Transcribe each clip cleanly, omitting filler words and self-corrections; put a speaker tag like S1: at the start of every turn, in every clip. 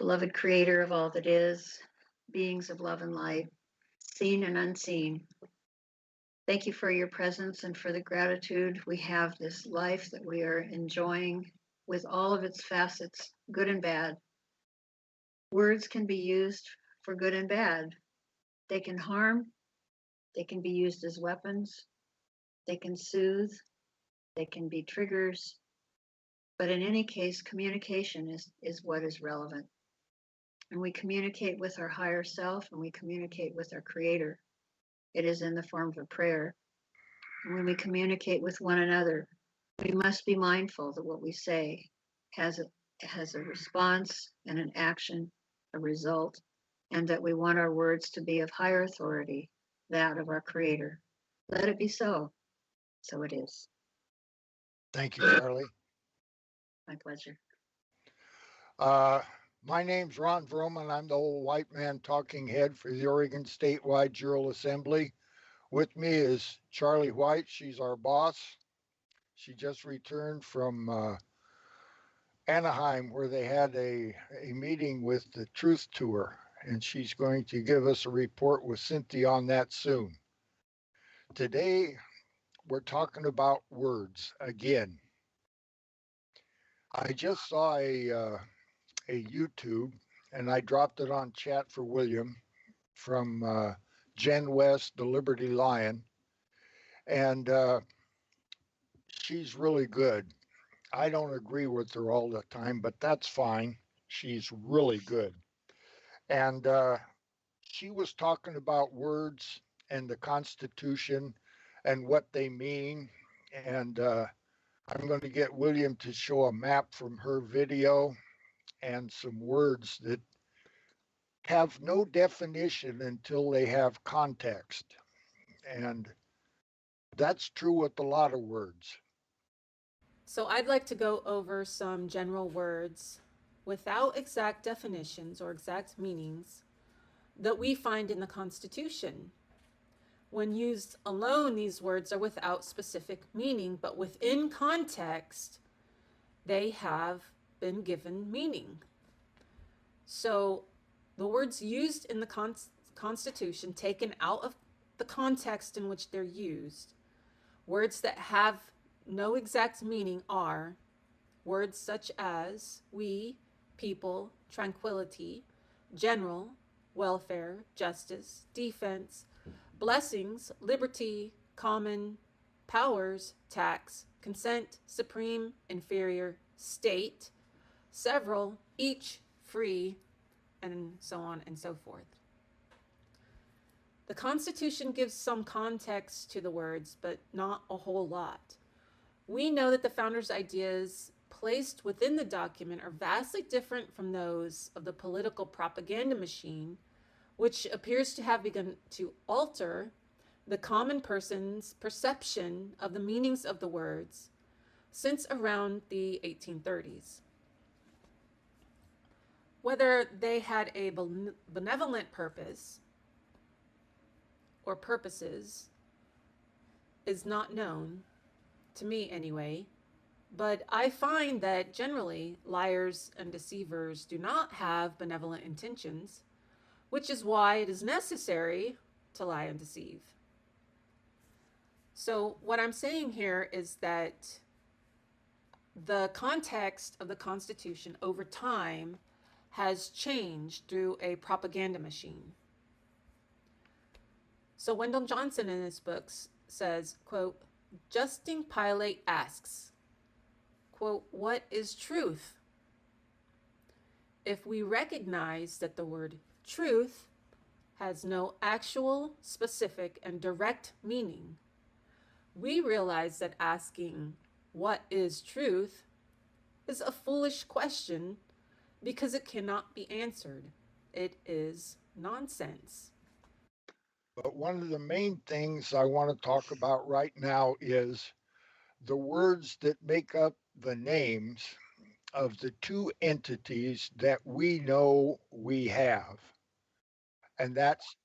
S1: beloved creator of all that is, beings of love and light, seen and unseen. Thank you for your presence and for the gratitude we have this life that we are enjoying with all of its facets, good and bad. Words can be used for good and bad. They can harm, they can be used as weapons, they can soothe, they can be triggers, but in any case, communication is what is relevant. And we communicate with our higher self and we communicate with our creator. It is in the form of a prayer. And when we communicate with one another, we must be mindful that what we say has a response and an action, a result, and that we want our words to be of higher authority, that of our creator. Let it be so. So it is.
S2: Thank you, Charlie.
S1: My pleasure.
S2: My name's Ron Vroman. I'm the old white man talking head for the Oregon Statewide General Assembly. With me is Charlie White. She's our boss. She just returned from Anaheim, where they had a meeting with the Truth Tour, and she's going to give us a report with Cynthia on that soon. Today, we're talking about words again. I just saw a YouTube, and I dropped it on chat for William from Jen West, the Liberty Lion, and she's really good. I don't agree with her all the time, but that's fine. She's really good. And she was talking about words and the Constitution and what they mean. And I'm going to get William to show a map from her video and some words that have no definition until they have context. And that's true with a lot of words.
S3: So I'd like to go over some general words without exact definitions or exact meanings that we find in the Constitution. When used alone, these words are without specific meaning, but within context, they have been given meaning. So the words used in the Constitution, taken out of the context in which they're used, words that have no exact meaning are words such as we, people, tranquility, general, welfare, justice, defense, blessings, liberty, common, powers, tax, consent, supreme, inferior, state, several, each, free, and so on and so forth. The Constitution gives some context to the words, but not a whole lot. We know that the founders' ideas placed within the document are vastly different from those of the political propaganda machine, which appears to have begun to alter the common person's perception of the meanings of the words since around the 1830s. Whether they had a benevolent purpose or purposes is not known, to me anyway, but I find that generally liars and deceivers do not have benevolent intentions, which is why it is necessary to lie and deceive. So what I'm saying here is that the context of the Constitution over time has changed through a propaganda machine. So Wendell Johnson in his books says, quote, Justin Pilate asks, quote, what is truth? If we recognize that the word truth has no actual, specific, and direct meaning, we realize that asking what is truth is a foolish question because it cannot be answered. It is nonsense.
S2: But one of the main things I want to talk about right now is the words that make up the names of the two entities that we know we have. And that's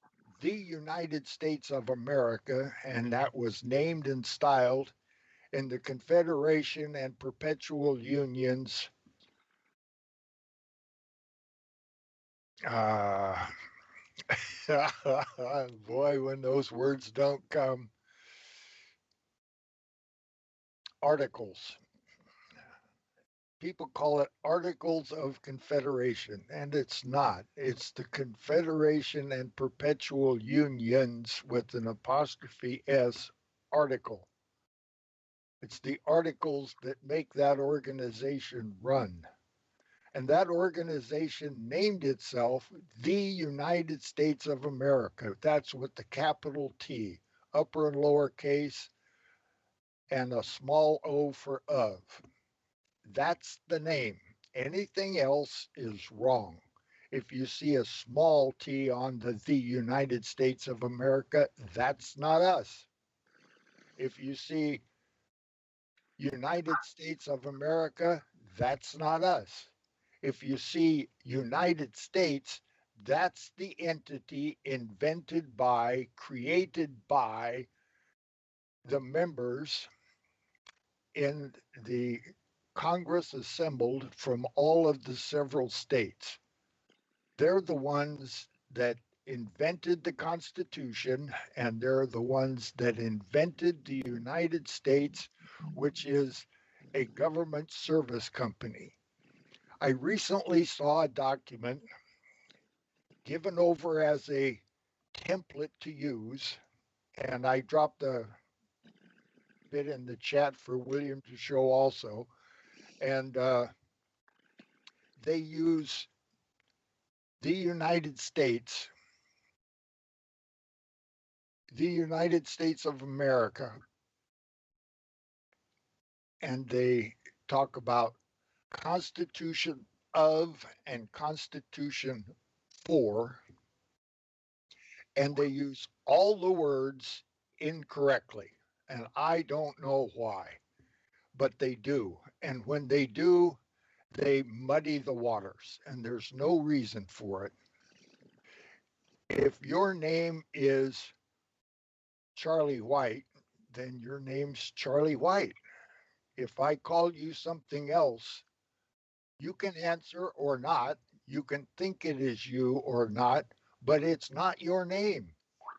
S2: the United States of America, and that was named and styled in the Confederation and Perpetual Union's Uh, boy, when those words don't come, articles. People call it Articles of Confederation, and it's not. It's the Confederation and Perpetual Unions with an apostrophe S article. It's the articles that make that organization run. And that organization named itself the United States of America. That's with the capital T, upper and lower case, and a small o for of. That's the name. Anything else is wrong. If you see a small t on the United States of America, that's not us. If you see United States of America, that's not us. If you see United States, that's the entity invented by, created by the members in the Congress assembled from all of the several states. They're the ones that invented the Constitution, and they're the ones that invented the United States, which is a government service company. I recently saw a document given over as a template to use, and I dropped a bit in the chat for William to show also. And they use the United States, the United States of America, and they talk about Constitution of and Constitution for, and they use all the words incorrectly. And I don't know why, but they do. And when they do, they muddy the waters, and there's no reason for it. If your name is Charlie White, then your name's Charlie White. If I call you something else, you can answer or not. You can think it is you or not, but it's not your name.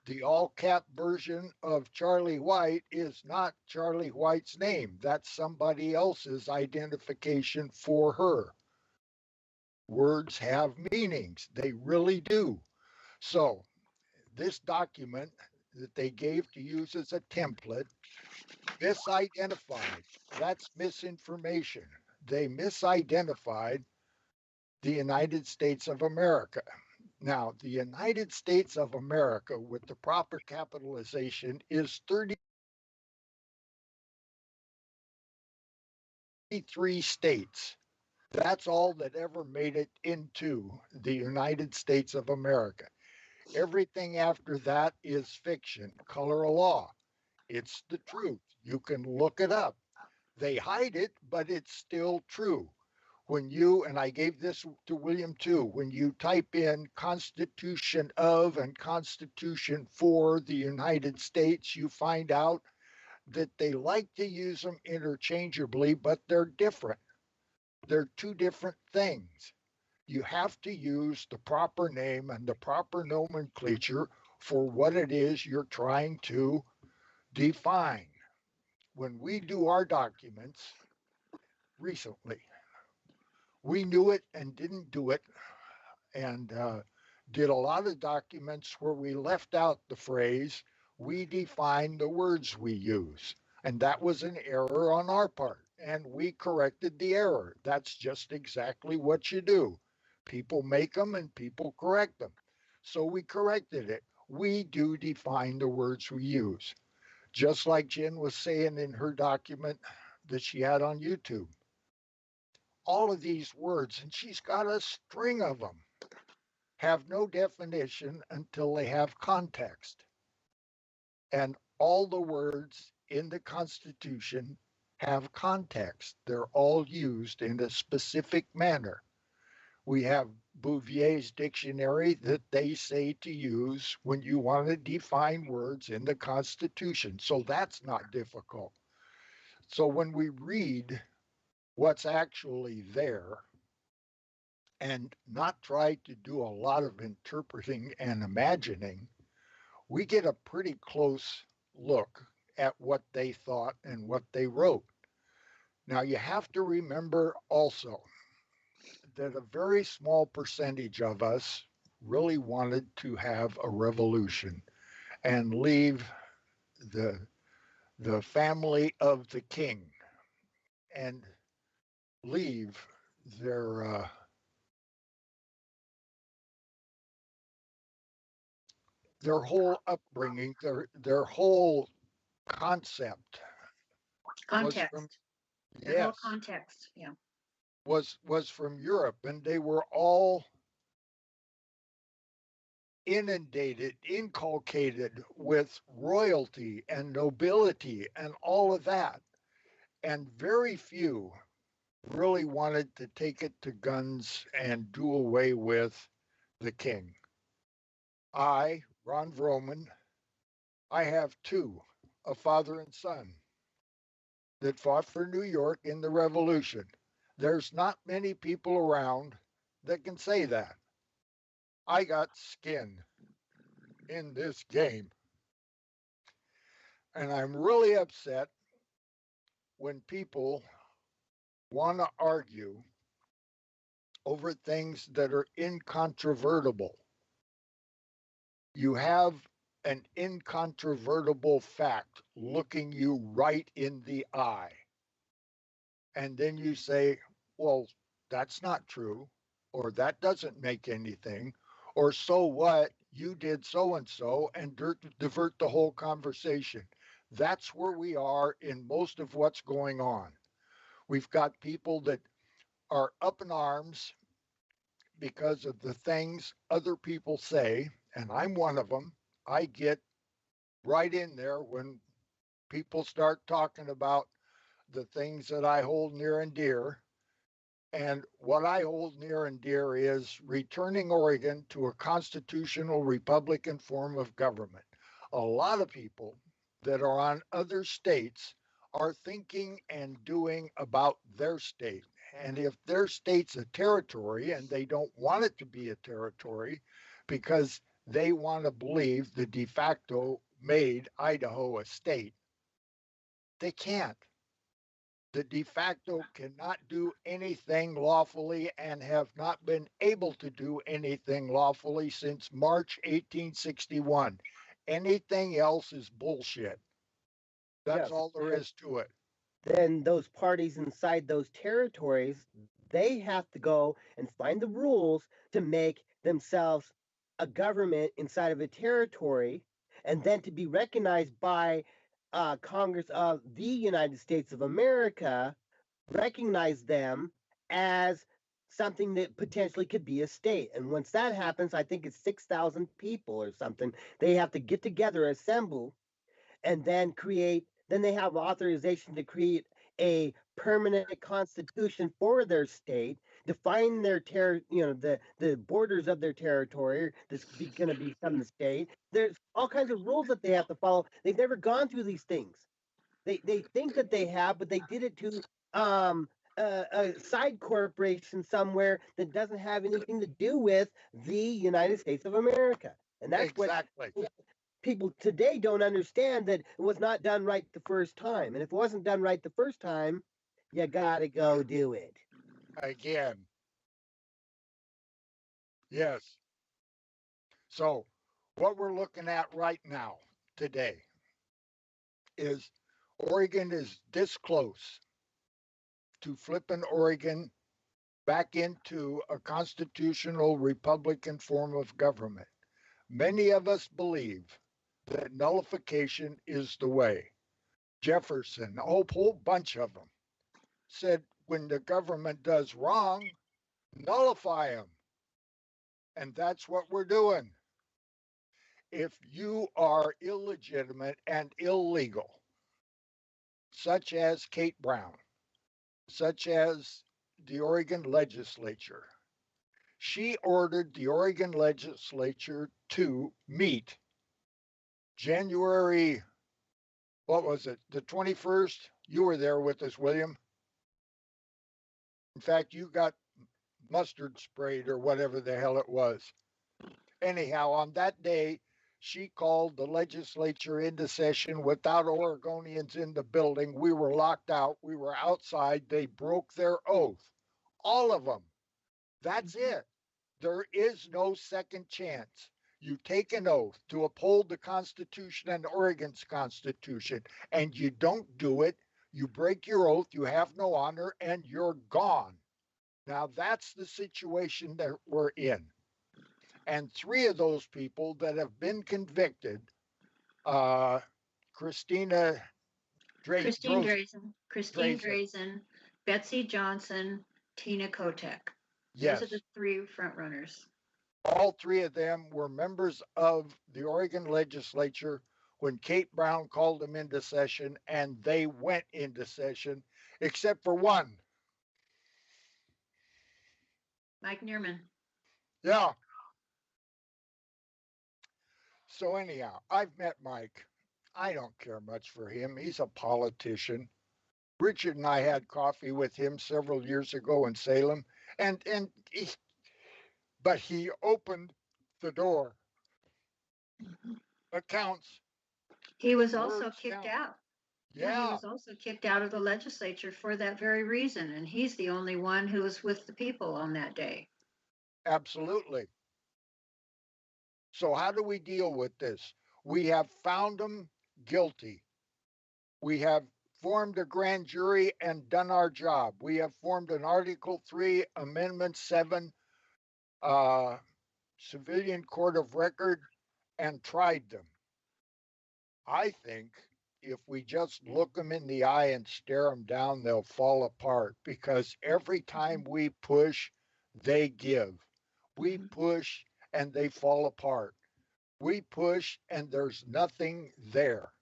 S2: The all cap version of Charlie White is not Charlie White's name. That's somebody else's identification for her. Words have meanings, they really do. So, this document that they gave to use as a template misidentified. That's misinformation. They misidentified the United States of America. Now, the United States of America with the proper capitalization is 33 states. That's all that ever made it into the United States of America. Everything after that is fiction, color of law. It's the truth. You can look it up. They hide it, but it's still true. When you, and I gave this to William too, when you type in Constitution of and Constitution for the United States, you find out that they like to use them interchangeably, but they're different. They're two different things. You have to use the proper name and the proper nomenclature for what it is you're trying to define. When we do our documents recently, we knew it and didn't do it, and did a lot of documents where we left out the phrase, we define the words we use. And that was an error on our part. And we corrected the error. That's just exactly what you do. People make them and people correct them. So we corrected it. We do define the words we use. Just like Jen was saying in her document that she had on YouTube. All of these words, and she's got a string of them, have no definition until they have context. And all the words in the Constitution have context. They're all used in a specific manner. We have Bouvier's dictionary that they say to use when you want to define words in the Constitution. So that's not difficult. So when we read what's actually there, and not try to do a lot of interpreting and imagining, we get a pretty close look at what they thought and what they wrote. Now, you have to remember also that a very small percentage of us really wanted to have a revolution and leave the the family of the king and leave their their whole upbringing, their whole concept was from
S1: Context. Their whole
S2: yes
S1: context. Yeah.
S2: was from Europe, and they were all inculcated with royalty and nobility and all of that. And very few really wanted to take it to guns and do away with the king. I, Ron Vroman, I have two, a father and son, that fought for New York in the Revolution. There's not many people around that can say that. I got skin in this game. And I'm really upset when people want to argue over things that are incontrovertible. You have an incontrovertible fact looking you right in the eye. And then you say, well, that's not true, or that doesn't make anything, or so what, you did so and divert the whole conversation. That's where we are in most of what's going on. We've got people that are up in arms because of the things other people say, and I'm one of them. I get right in there when people start talking about the things that I hold near and dear. And what I hold near and dear is returning Oregon to a constitutional Republican form of government. A lot of people that are on other states are thinking and doing about their state. And if their state's a territory and they don't want it to be a territory because they want to believe the de facto made Idaho a state, they can't. The de facto cannot do anything lawfully and have not been able to do anything lawfully since March 1861. Anything else is bullshit. That's
S4: Yes.
S2: all there is to it.
S4: Then those parties inside those territories, they have to go and find the rules to make themselves a government inside of a territory, and then to be recognized by Congress of the United States of America, recognize them as something that potentially could be a state. And once that happens, I think it's 6,000 people or something. They have to get together, assemble, and then they have authorization to create a permanent constitution for their state, define the borders of their territory that's going to become the state. There's all kinds of rules that they have to follow. They've never gone through these things. They think that they have, but they did it to um a side corporation somewhere that doesn't have anything to do with the United States of America. And that's what
S2: Exactly.
S4: people today don't understand, that it was not done right the first time. And if it wasn't done right the first time, you gotta go do it.
S2: Again, yes. So, what we're looking at right now, today, is Oregon is this close to flipping Oregon back into a constitutional Republican form of government. Many of us believe that nullification is the way. Jefferson, a whole bunch of them, said when the government does wrong, nullify them. And that's what we're doing. If you are illegitimate and illegal, such as Kate Brown, such as the Oregon legislature, she ordered the Oregon legislature to meet January, what was it, the 21st? You were there with us, William. In fact, you got mustard sprayed or whatever the hell it was. Anyhow, on that day, she called the legislature into session without Oregonians in the building. We were locked out. We were outside. They broke their oath. All of them. That's it. There is no second chance. You take an oath to uphold the Constitution and Oregon's Constitution, and you don't do it. You break your oath, you have no honor, and you're gone. Now, that's the situation that we're in. And three of those people that have been convicted, uh, Christina
S1: Christine
S2: Drozen,
S1: Drazen, Christine
S2: Drazen,
S1: Drazen, Betsy Johnson, Tina Kotek. Those are
S2: yes,
S1: the three front runners.
S2: all three of them were members of the Oregon legislature when Kate Brown called them into session, and they went into session, except for one.
S1: Mike Neerman.
S2: Yeah. So, anyhow, I've met Mike. I don't care much for him. He's a politician. Richard and I had coffee with him several years ago in Salem, but he opened the door. Accounts,
S1: He was also
S2: words
S1: kicked
S2: count.
S1: out. Yeah, he
S2: Yeah,
S1: was also kicked out of the legislature for that very reason. And he's the only one who was with the people on that day.
S2: absolutely. So, how do we deal with this? We have found them guilty. We have formed a grand jury and done our job. We have formed an Article 3, Amendment 7 uh, civilian court of record and tried them. I think if we just look them in the eye and stare them down, they'll fall apart because every time we push, they give. We push and they fall apart. We push and there's nothing there.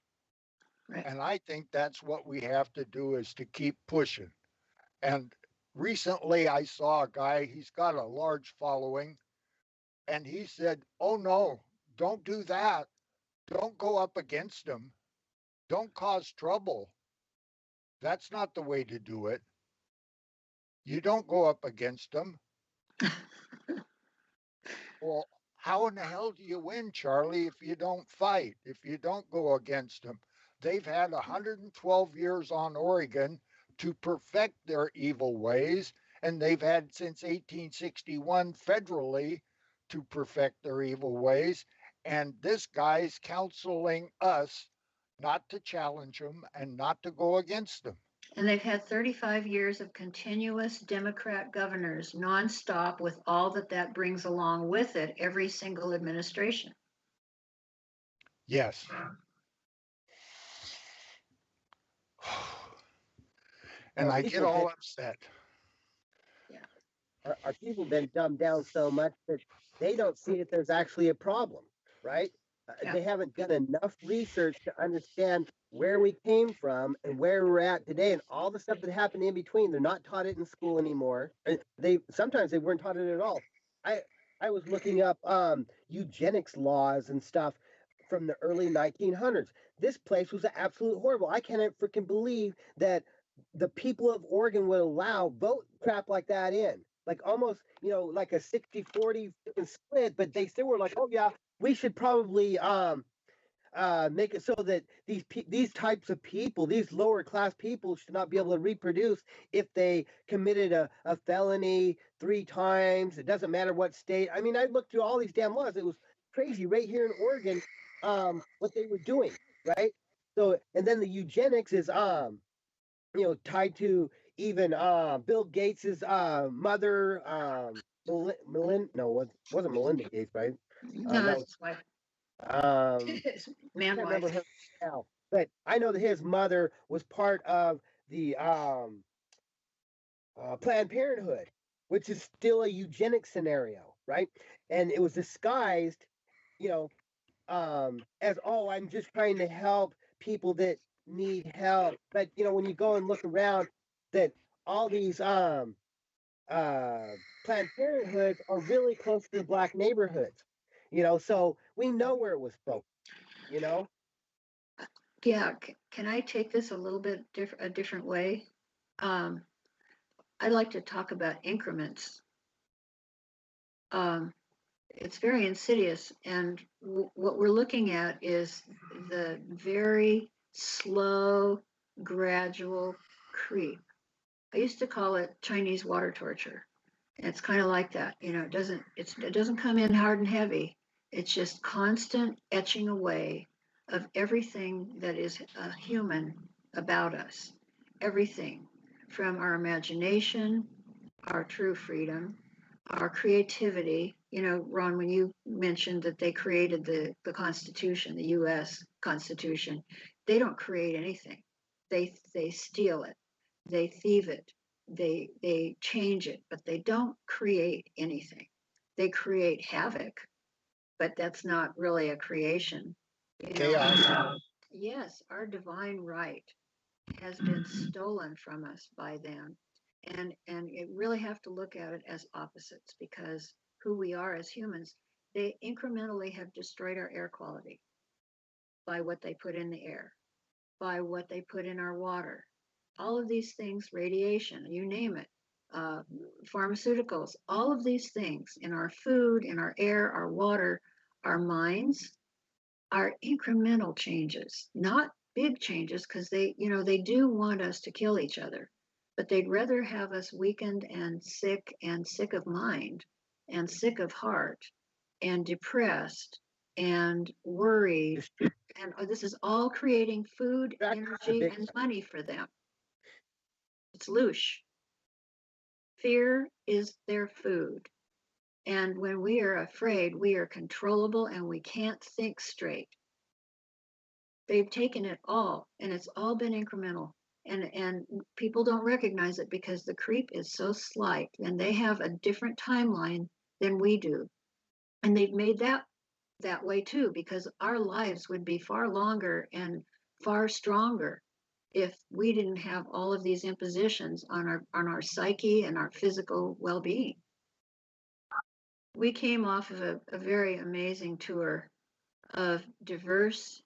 S1: Right.
S2: And I think that's what we have to do is to keep pushing. And recently I saw a guy, he's got a large following, and he said, "Oh no, don't do that. Don't go up against them. Don't cause trouble. That's not the way to do it. You don't go up against them." Well, how in the hell do you win, Charlie, if you don't fight, if you don't go against them? They've had 112 years on Oregon to perfect their evil ways, and they've had since 1861 federally to perfect their evil ways. And this guy's counseling us not to challenge them and not to go against them.
S1: And they've had 35 years of continuous Democrat governors nonstop with all that that brings along with it, every single administration.
S2: Yes. And
S4: Our
S2: I get
S4: people
S2: all
S4: been
S2: upset.
S4: our people been dumbed down so much that they don't see that there's actually a problem, right?
S1: Yeah.
S4: They haven't done enough research to understand where we came from and where we're at today, and all the stuff that happened in between. They're not taught it in school anymore. They sometimes they weren't taught it at all. I I was looking up eugenics laws and stuff from the early 1900s. This place was absolute horrible. I cannot freaking believe that the people of Oregon would allow vote crap like that in. Like almost, like a 60-40 split, but they still were like, oh yeah, we should probably make it so that these types of people, these lower class people, should not be able to reproduce if they committed a felony 3 times. It doesn't matter what state. I mean, I looked through all these damn laws. It was crazy right here in Oregon, what they were doing, right? So, and then the eugenics is tied to even Bill Gates's mother, Melinda. No, it wasn't Melinda Gates, right?
S1: No,
S4: That
S1: that's
S4: was
S1: his wife.
S4: um,
S1: His
S4: I
S1: man
S4: can't remember
S1: wife.
S4: her now, but I know that his mother was part of the Planned Parenthood, which is still a eugenic scenario, right? And it was disguised, you know, as, oh, I'm just trying to help people that need help. But when you go and look around, that all these Planned Parenthoods are really close to the black neighborhoods. So we know where it was focused. You know,
S1: Yeah, can I take this a little bit a different way? I'd like to talk about increments um, it's very insidious. And what we're looking at is the very slow, gradual creep. I used to call it Chinese water torture. And it's kind of like that. It doesn't come in hard and heavy. It's just constant etching away of everything that is human about us. Everything from our imagination, our true freedom, our creativity. Ron, when you mentioned that they created the Constitution, the U.S. Constitution, they don't create anything. They steal it, they thieve it, they change it, but they don't create anything. They create havoc, but that's not really a creation.
S2: Chaos.
S1: Yes, our divine right has been stolen from us by them. And you really have to look at it as opposites, because who we are as humans, they incrementally have destroyed our air quality by what they put in the air, by what they put in our water. All of these things, radiation, you name it, uh, pharmaceuticals, all of these things in our food, in our air, our water, our minds, are incremental changes, not big changes, because they do want us to kill each other, but they'd rather have us weakened and sick of mind and sick of heart and depressed and worried. And this is all creating food, energy, and money for them. It's loosh. Fear is their food. And when we are afraid, we are controllable and we can't think straight. They've taken it all, and it's all been incremental. And people don't recognize it because the creep is so slight, and they have a different timeline than we do. And they've made that way too, because our lives would be far longer and far stronger if we didn't have all of these impositions on our psyche and our physical well-being. We came off of a very amazing tour of diverse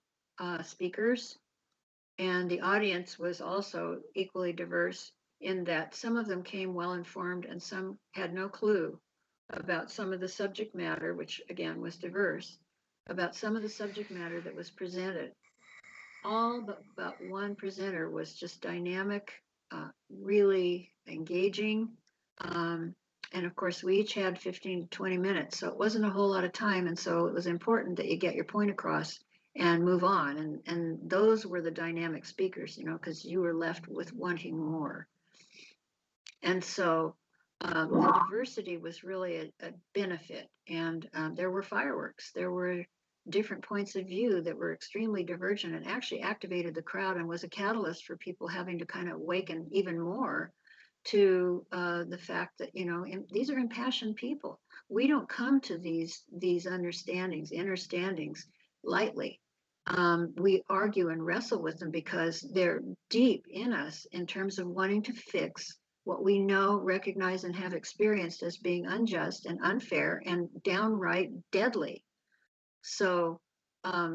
S1: speakers, and the audience was also equally diverse in that some of them came well informed and some had no clue about some of the subject matter, which again was diverse, about some of the subject matter that was presented. All but about one presenter was just dynamic, really engaging. Um, and of course, we each had 15 to 20 minutes, so it wasn't a whole lot of time. And so it was important that you get your point across and move on. And those were the dynamic speakers, because you were left with wanting more. And so the diversity was really a benefit. And there were fireworks. There were different points of view that were extremely divergent and actually activated the crowd and was a catalyst for people having to kind of awaken even more to the fact that these are impassioned people. We don't come to these understandings lightly. We argue and wrestle with them because they're deep in us in terms of wanting to fix what we know, recognize, and have experienced as being unjust and unfair and downright deadly. So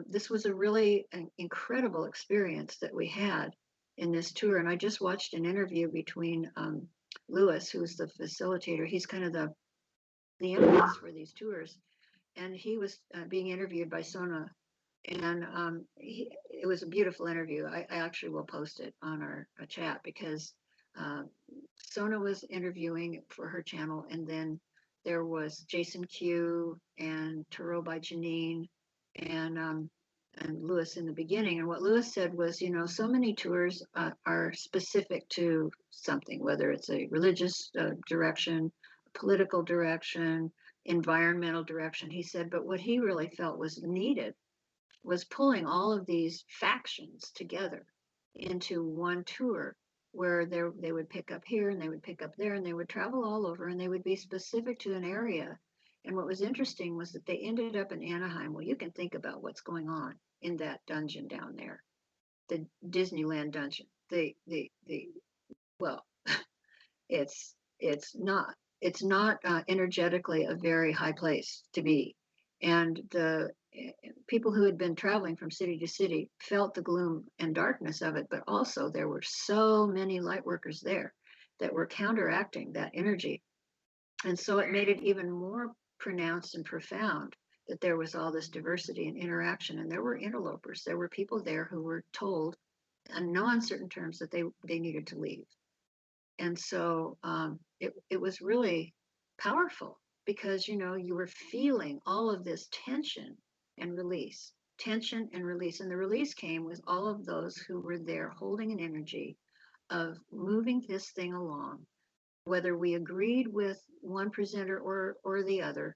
S1: this was a really an incredible experience that we had in this tour. And I just watched an interview between Lewis, who's the facilitator. He's kind of the impetus for these tours. And he was being interviewed by Sona. And it was a beautiful interview. I actually will post it on our chat, because uh, Sona was interviewing for her channel. And then there was Jason Q and Turo by Janine and Lewis in the beginning. And what Lewis said was, so many tours are specific to something, whether it's a religious direction, political direction, environmental direction. He said, but what he really felt was needed was pulling all of these factions together into one tour, where they would pick up here and they would pick up there and they would travel all over and they would be specific to an area. And what was interesting was that they ended up in Anaheim. Well, you can think about what's going on in that dungeon down there, the Disneyland dungeon. The well, it's not energetically a very high place to be, and the people who had been traveling from city to city felt the gloom and darkness of it, but also there were so many light workers there that were counteracting that energy, and so it made it even more pronounced and profound that there was all this diversity and interaction, and there were interlopers. There were people there who were told, in no uncertain terms, that they needed to leave. And so it was really powerful because, you know, you were feeling all of this tension and release, tension and release. And the release came with all of those who were there holding an energy of moving this thing along. Whether we agreed with one presenter or the other,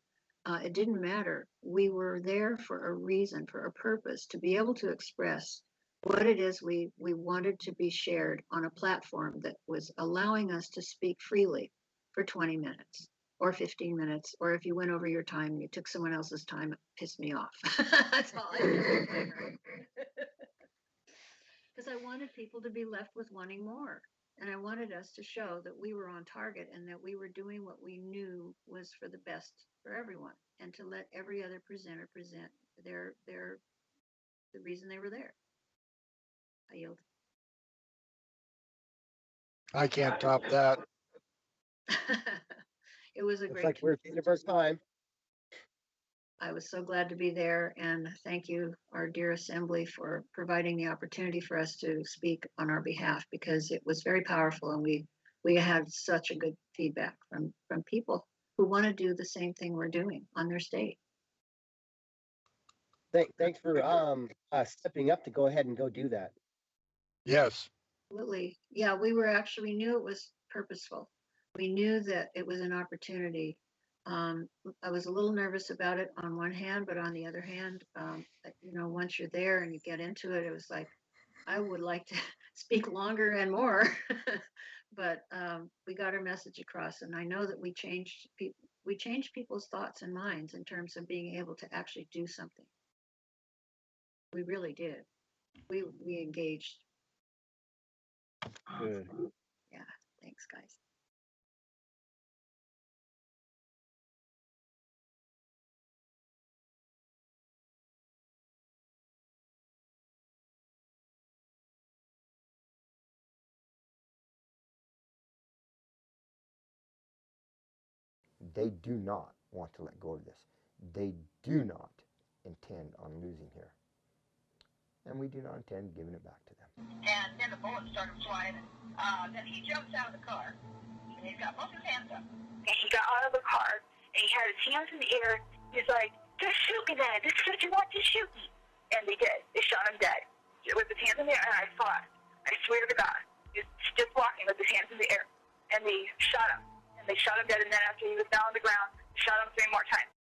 S1: it didn't matter. We were there for a reason, for a purpose, to be able to express what it is we wanted to be shared on a platform that was allowing us to speak freely for 20 minutes or 15 minutes, or if you went over your time and you took someone else's time, it pissed me off. That's all I heard. Because I wanted people to be left with wanting more. And I wanted us to show that we were on target and that we were doing what we knew was for the best for everyone, and to let every other presenter present the reason they were there. I yield.
S2: I can't top that.
S1: It was a
S4: Looks
S1: great
S4: like we're at the end of our time.
S1: I was so glad to be there, and thank you, our dear assembly, for providing the opportunity for us to speak on our behalf, because it was very powerful, and we had such a good feedback from people who want to do the same thing we're doing on their state.
S4: Thanks for stepping up to go ahead and go do that.
S2: Yes.
S1: Absolutely. Yeah, we knew it was purposeful. We knew that it was an opportunity. I was a little nervous about it on one hand, but on the other hand, you know, once you're there and you get into it, it was like, I would like to speak longer and more. But we got our message across, and I know that we changed people's thoughts and minds in terms of being able to actually do something. We really did. We engaged.
S4: Good.
S1: Yeah, thanks, guys.
S5: They do not want to let go of this. They do not intend on losing here. And we do not intend giving it back to them.
S6: And then the bullets started flying. Then he jumps out of the car, and he's got both his hands up. And he got out of the car, and he had his hands in the air. He's like, "Just shoot me, then. This is what you want to shoot me." And they did. They shot him dead with his hands in the air. And I saw it. I swear to God, he's just walking with his hands in the air, and they shot him. And they shot him dead. And then after he was down on the ground, they shot him 3 more times.